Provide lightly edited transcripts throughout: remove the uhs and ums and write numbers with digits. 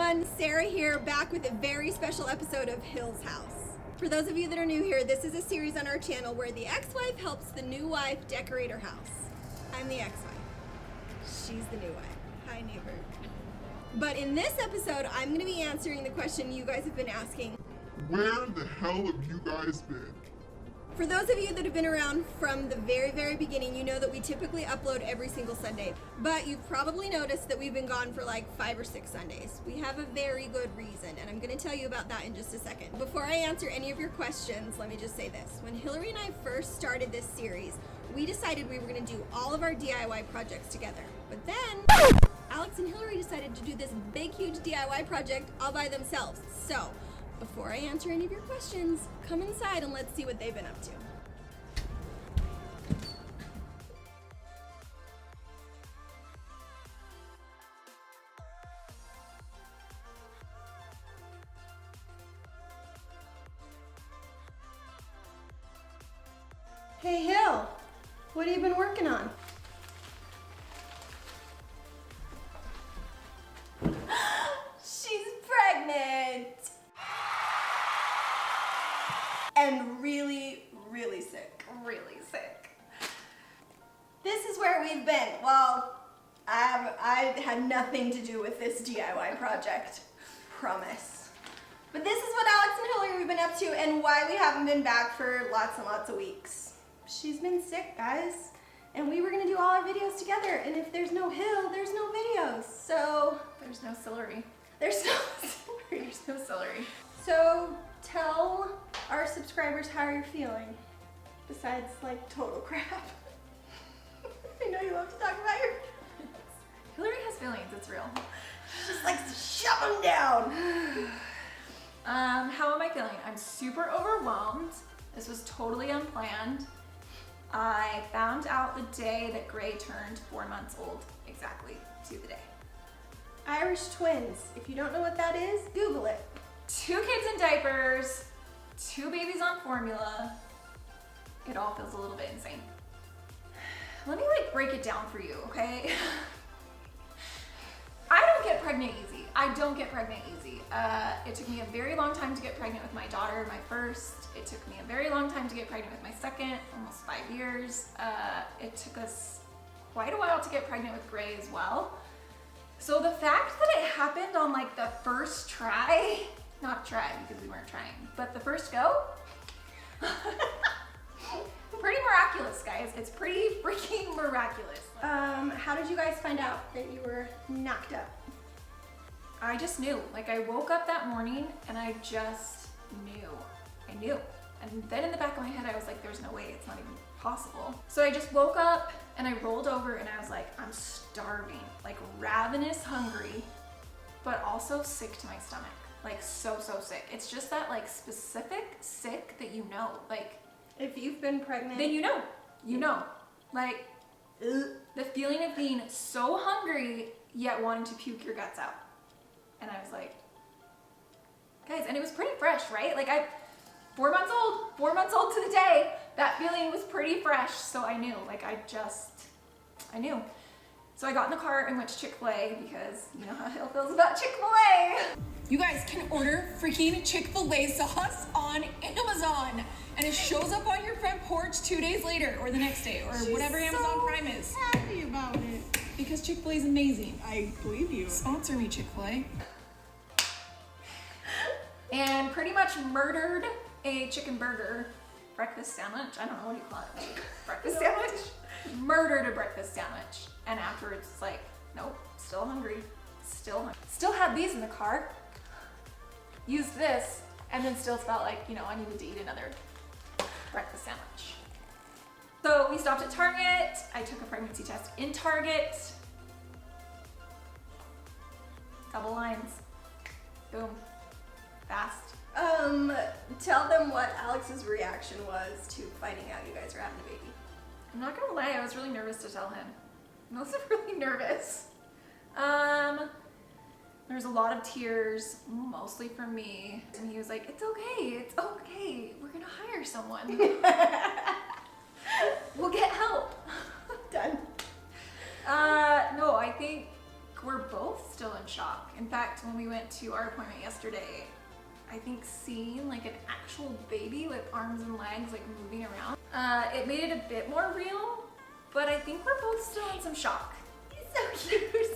everyone, Sarah here, back with a very special episode of Hill's House. For those of you that are new here, this is a series on our channel where the ex-wife helps the new wife decorate her house. I'm the ex-wife. She's the new wife. Hi, neighbor. But in this episode, I'm going to be answering the question you guys have been asking. Where the hell have you guys been? For those of you that have been around from the very, very beginning, you know that we typically upload every single Sunday. But you've probably noticed that we've been gone for like 5 or 6 Sundays. We have a very good reason, and I'm going to tell you about that in just a second. Before I answer any of your questions, let me just say this. When Hillary and I first started this series, we decided we were going to do all of our DIY projects together. But then, Alex and Hillary decided to do this big, huge DIY project all by themselves. So, before I answer any of your questions, come inside and let's see what they've been up to. Hey Hill, what have you been working on? She's pregnant! And really, really sick. Really sick. This is where we've been. Well, I had nothing to do with this DIY project. Promise. But this is what Alex and Hillary have been up to and why we haven't been back for lots and lots of weeks. She's been sick, guys. And we were gonna do all our videos together. And if there's no Hill, there's no videos. So There's no celery. there's no celery. There's no celery. So tell our subscribers how you're feeling, besides like total crap. I know you love to talk about your Hillary has feelings, it's real. She just likes to shove them down. How am I feeling? I'm super overwhelmed. This was totally unplanned. I found out the day that Gray turned 4 months old, exactly to the day. Irish twins. If you don't know what that is, Google it. 2 kids in diapers, 2 babies on formula. It all feels a little bit insane. Let me break it down for you, okay? I don't get pregnant easy. I don't get pregnant easy. It took me a very long time to get pregnant with my daughter, my first. It took me a very long time to get pregnant with my second, almost 5 years. It took us quite a while to get pregnant with Gray as well. So the fact that it happened on the first try, not try because we weren't trying, but the first go, pretty miraculous, guys. It's pretty freaking miraculous. How did you guys find out that you were knocked up? I just knew. I woke up that morning and I just knew. I knew. And then in the back of my head, I was like, there's no way, it's not even possible. So I just woke up and I rolled over and I was like, I'm starving, ravenous hungry, but also sick to my stomach. So sick. It's just that specific sick that you know. If you've been pregnant, then you know. You know. The feeling of being so hungry yet wanting to puke your guts out. And I was like, guys, and it was pretty fresh, right? 4 months old to the day, that feeling was pretty fresh. So I knew, I knew. So I got in the car and went to Chick-fil-A because you know how Hill feels about Chick-fil-A. You guys can order freaking Chick-fil-A sauce on Amazon and it shows up on your front porch 2 days later or the next day or whatever Amazon Prime is. happy about it. Because Chick-fil-A is amazing. I believe you. Sponsor me, Chick-fil-A. And pretty much murdered a chicken burger breakfast sandwich. I don't know, what do you call it? Breakfast sandwich? Murdered a breakfast sandwich. And afterwards it's nope, still hungry. Still hungry. Still had these in the car. Used this and then still felt I needed to eat another breakfast sandwich. So we stopped at Target. I took a pregnancy test in Target. Double lines. Boom. Fast. Tell them what Alex's reaction was to finding out you guys were having a baby. I'm not gonna lie, I was really nervous to tell him. I was really nervous. There's a lot of tears, mostly from me. And he was like, it's okay, we're gonna hire someone. We'll get help. Done. No, I think we're both still in shock. In fact, when we went to our appointment yesterday, I think seeing like an actual baby with arms and legs like moving around, it made it a bit more real, but I think we're both still in some shock. He's so cute. There's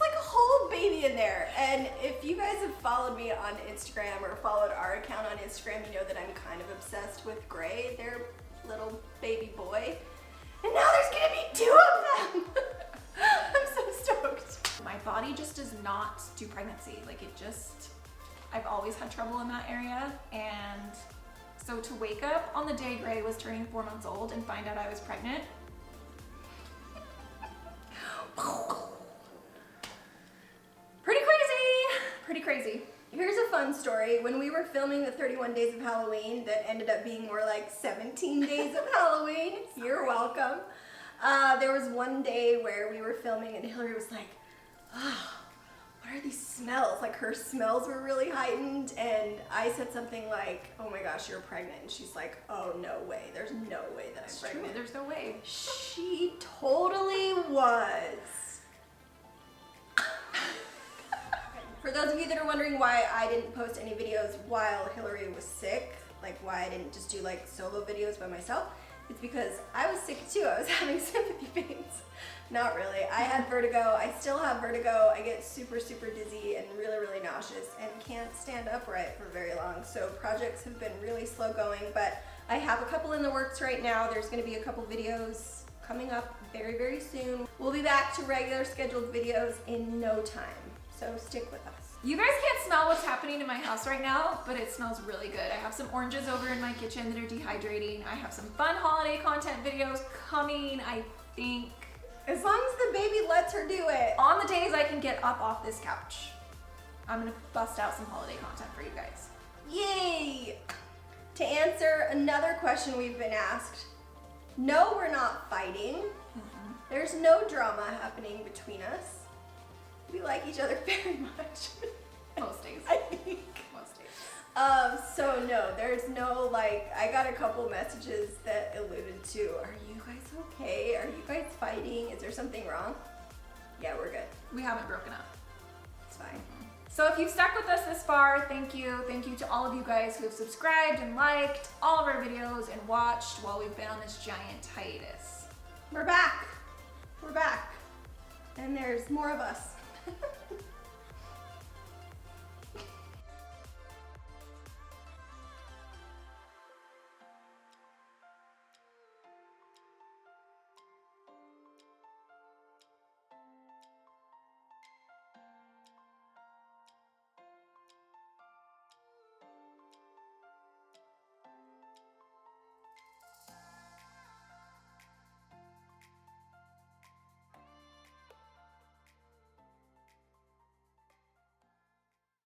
like a whole baby in there. And if you guys have followed me on Instagram or followed our account on Instagram, you know that I'm kind of obsessed with Gray, their little baby boy. And now there's gonna be 2 of them. I'm so stoked. My body just does not do pregnancy. Like it just, I've always had trouble in that area. And so to wake up on the day Gray was turning 4 months old and find out I was pregnant, pretty crazy. Here's a fun story. When we were filming the 31 Days of Halloween that ended up being more like 17 Days of Halloween, you're welcome. There was one day where we were filming and Hillary was like, oh, what are these smells? Like her smells were really heightened, and I said something like, oh my gosh, you're pregnant. And she's like, oh, no way. There's no way that I'm pregnant. There's no way. She totally was. For those of you that are wondering why I didn't post any videos while Hillary was sick, like why I didn't just do like solo videos by myself, it's because I was sick too. I was having sympathy pains. Not really. I had vertigo. I still have vertigo. I get super, super dizzy and really, really nauseous and can't stand upright for very long. So projects have been really slow going, but I have a couple in the works right now. There's going to be a couple videos coming up very, very soon. We'll be back to regular scheduled videos in no time. So stick with us. You guys can't smell what's happening in my house right now, but it smells really good. I have some oranges over in my kitchen that are dehydrating. I have some fun holiday content videos coming, I think. As long as the baby lets her do it. On the days I can get up off this couch, I'm gonna bust out some holiday content for you guys. Yay! To answer another question we've been asked, no, we're not fighting. There's no drama happening between us. We like each other very much. Most days. I think. Most days. So no, there's no like, I got a couple messages that alluded to, are you guys okay? Are you guys fighting? Is there something wrong? Yeah, we're good. We haven't broken up. It's fine. So if you've stuck with us this far, thank you. Thank you to all of you guys who have subscribed and liked all of our videos and watched while we've been on this giant hiatus. We're back. We're back. And there's more of us.